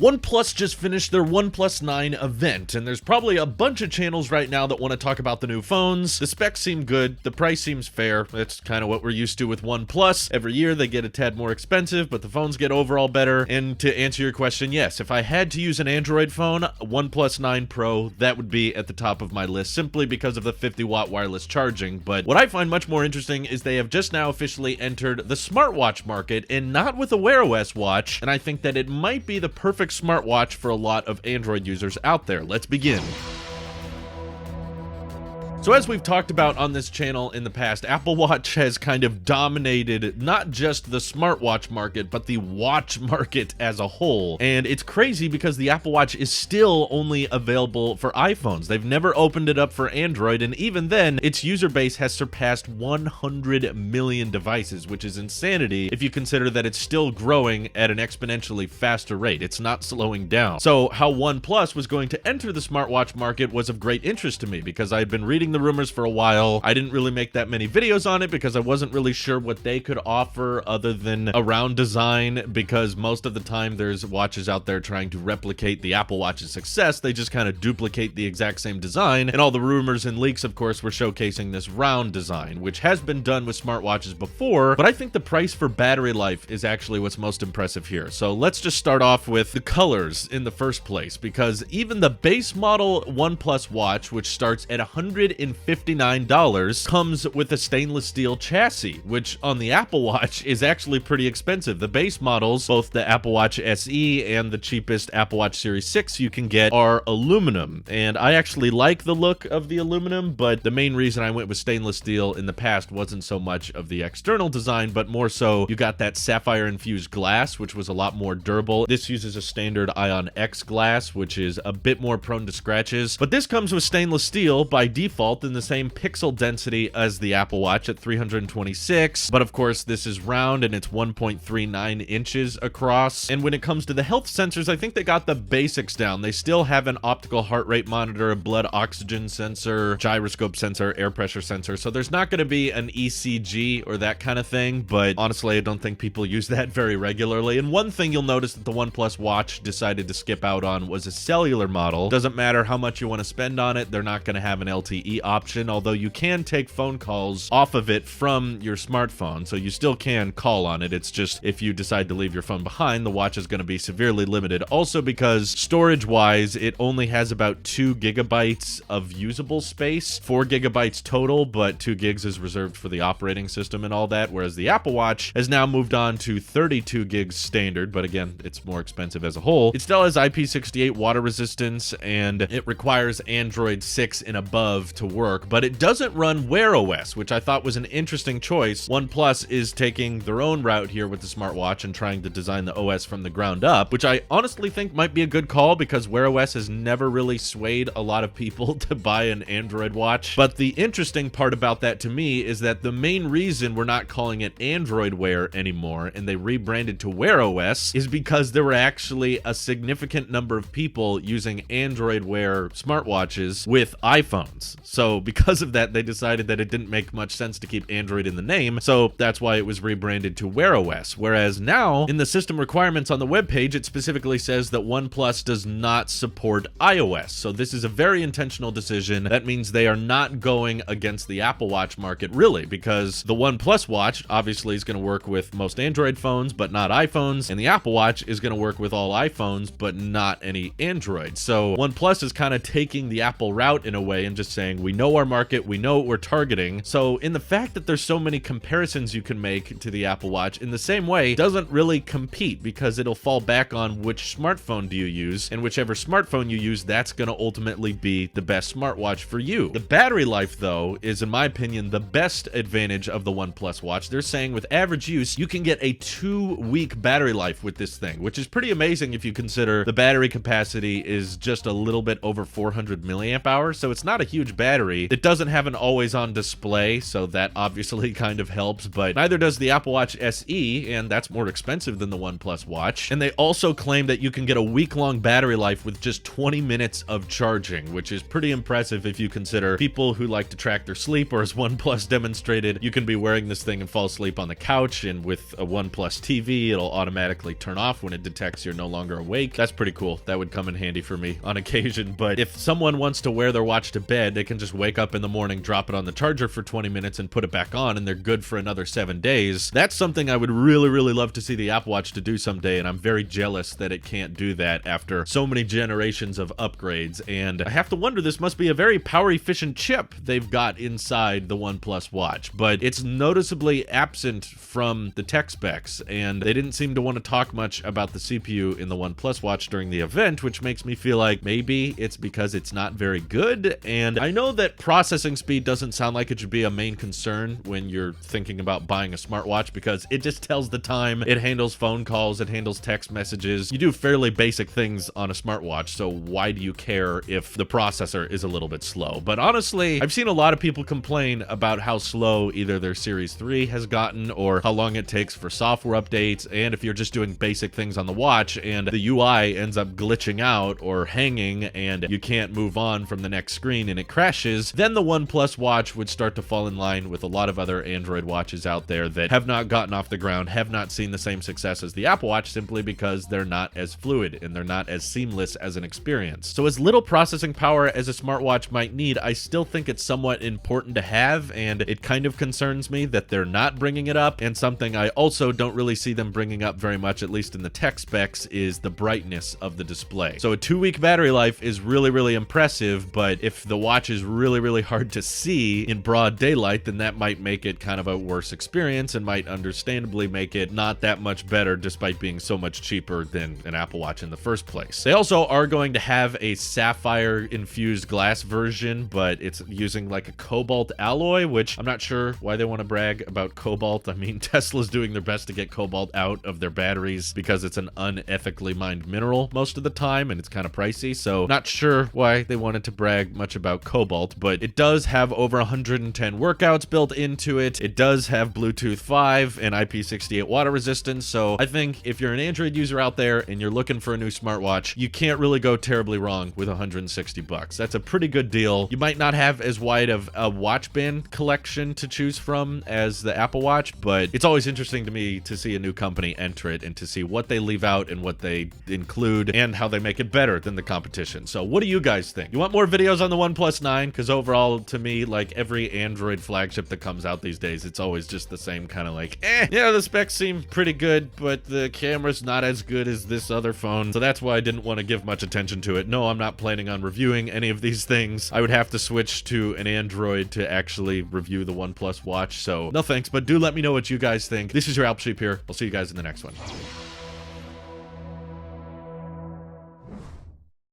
OnePlus just finished their OnePlus 9 event, and there's probably a bunch of channels right now that want to talk about the new phones. The specs seem good, the price seems fair. That's kind of what we're used to with OnePlus. Every year they get a tad more expensive, but the phones get overall better. And to answer your question, yes, if I had to use an Android phone, OnePlus 9 Pro, that would be at the top of my list simply because of the 50-watt wireless charging. But what I find much more interesting is they have just now officially entered the smartwatch market, and not with a Wear OS watch, and I think that it might be the perfect smartwatch for a lot of Android users out there. Let's begin. So as we've talked about on this channel in the past, Apple Watch has kind of dominated not just the smartwatch market, but the watch market as a whole. And it's crazy because the Apple Watch is still only available for iPhones. They've never opened it up for Android, and even then, its user base has surpassed 100 million devices, which is insanity if you consider that it's still growing at an exponentially faster rate. It's not slowing down. So how OnePlus was going to enter the smartwatch market was of great interest to me because I had been reading the rumors for a while. I didn't really make that many videos on it because I wasn't really sure what they could offer other than a round design, because most of the time there's watches out there trying to replicate the Apple Watch's success. They just kind of duplicate the exact same design, and all the rumors and leaks, of course, were showcasing this round design, which has been done with smartwatches before, but I think the price for battery life is actually what's most impressive here. So let's just start off with the colors in the first place, because even the base model OnePlus Watch, which starts at $159, comes with a stainless steel chassis, which on the Apple Watch is actually pretty expensive. The base models, both the Apple Watch SE and the cheapest Apple Watch Series 6 you can get, are aluminum, and I actually like the look of the aluminum, but the main reason I went with stainless steel in the past wasn't so much of the external design, but more so you got that sapphire infused glass, which was a lot more durable. This uses a standard Ion X glass, which is a bit more prone to scratches, but this comes with stainless steel by default in the same pixel density as the Apple Watch at 326, but of course this is round and it's 1.39 inches across. And when it comes to the health sensors, I think they got the basics down. They still have an optical heart rate monitor, a blood oxygen sensor, gyroscope sensor, air pressure sensor, so there's not going to be an ECG or that kind of thing, but honestly I don't think people use that very regularly. And one thing you'll notice that the OnePlus Watch decided to skip out on was a cellular model. Doesn't matter how much you want to spend on it, they're not going to have an LTE option, although you can take phone calls off of it from your smartphone, so you still can call on it. It's just if you decide to leave your phone behind, the watch is going to be severely limited. Also because storage wise, it only has about 2 gigabytes of usable space, 4 gigabytes total, but 2 gigs is reserved for the operating system and all that, whereas the Apple Watch has now moved on to 32 gigs standard, but again, it's more expensive as a whole. It still has IP68 water resistance, and it requires Android 6 and above to work, but it doesn't run Wear OS, which I thought was an interesting choice. OnePlus is taking their own route here with the smartwatch and trying to design the OS from the ground up, which I honestly think might be a good call because Wear OS has never really swayed a lot of people to buy an Android watch. But the interesting part about that to me is that the main reason we're not calling it Android Wear anymore and they rebranded to Wear OS is because there were actually a significant number of people using Android Wear smartwatches with iPhones. So because of that, they decided that it didn't make much sense to keep Android in the name, so that's why it was rebranded to Wear OS. Whereas now, in the system requirements on the webpage, it specifically says that OnePlus does not support iOS. So this is a very intentional decision. That means they are not going against the Apple Watch market, really, because the OnePlus Watch obviously is going to work with most Android phones, but not iPhones, and the Apple Watch is going to work with all iPhones, but not any Android. So OnePlus is kind of taking the Apple route in a way and just saying, we know our market, we know what we're targeting. So in the fact that there's so many comparisons you can make to the Apple Watch, in the same way, doesn't really compete because it'll fall back on which smartphone do you use, and whichever smartphone you use, that's going to ultimately be the best smartwatch for you. The battery life, though, is in my opinion the best advantage of the OnePlus Watch. They're saying with average use, you can get a 2-week battery life with this thing, which is pretty amazing if you consider the battery capacity is just a little bit over 400 milliamp hours, so it's not a huge battery. battery. It doesn't have an always-on display, so that obviously kind of helps, but neither does the Apple Watch SE, and that's more expensive than the OnePlus Watch. And they also claim that you can get a week-long battery life with just 20 minutes of charging, which is pretty impressive if you consider people who like to track their sleep, or as OnePlus demonstrated, you can be wearing this thing and fall asleep on the couch, and with a OnePlus TV, it'll automatically turn off when it detects you're no longer awake. That's pretty cool. That would come in handy for me on occasion, but if someone wants to wear their watch to bed, they can just wake up in the morning, drop it on the charger for 20 minutes, and put it back on, and they're good for another 7 days. That's something I would really love to see the Apple Watch to do someday, and I'm very jealous that it can't do that after so many generations of upgrades. And I have to wonder, this must be a very power efficient chip they've got inside the OnePlus Watch, but it's noticeably absent from the tech specs, and they didn't seem to want to talk much about the CPU in the OnePlus Watch during the event, which makes me feel like maybe it's because it's not very good. And I know that processing speed doesn't sound like it should be a main concern when you're thinking about buying a smartwatch, because it just tells the time, it handles phone calls, it handles text messages. You do fairly basic things on a smartwatch, so why do you care if the processor is a little bit slow? But honestly, I've seen a lot of people complain about how slow either their Series 3 has gotten, or how long it takes for software updates, and if you're just doing basic things on the watch and the UI ends up glitching out or hanging and you can't move on from the next screen and it crashes, then the OnePlus Watch would start to fall in line with a lot of other Android watches out there that have not gotten off the ground, have not seen the same success as the Apple Watch, simply because they're not as fluid and they're not as seamless as an experience. So as little processing power as a smartwatch might need, I still think it's somewhat important to have, and it kind of concerns me that they're not bringing it up. And something I also don't really see them bringing up very much, at least in the tech specs, is the brightness of the display. So a 2-week battery life is really impressive, but if the watch is really hard to see in broad daylight, then that might make it kind of a worse experience and might understandably make it not that much better, despite being so much cheaper than an Apple Watch in the first place. They also are going to have a sapphire infused glass version, but it's using like a cobalt alloy, which I'm not sure why they want to brag about cobalt. I mean, Tesla's doing their best to get cobalt out of their batteries because it's an unethically mined mineral most of the time, and it's kind of pricey, so not sure why they wanted to brag much about cobalt. But it does have over 110 workouts built into it. It does have Bluetooth 5 and IP68 water resistance, so I think if you're an Android user out there and you're looking for a new smartwatch, you can't really go terribly wrong with 160 bucks. That's a pretty good deal. You might not have as wide of a watch band collection to choose from as the Apple Watch, but it's always interesting to me to see a new company enter it and to see what they leave out and what they include and how they make it better than the competition. So what do you guys think? You want more videos on the OnePlus 9? Because overall, to me, like every Android flagship that comes out these days, it's always just the same kind of like, yeah, the specs seem pretty good, but the camera's not as good as this other phone. So that's why I didn't want to give much attention to it. No, I'm not planning on reviewing any of these things. I would have to switch to an Android to actually review the OnePlus Watch. So no thanks, but do let me know what you guys think. This is your Alp Sheep here. I'll see you guys in the next one.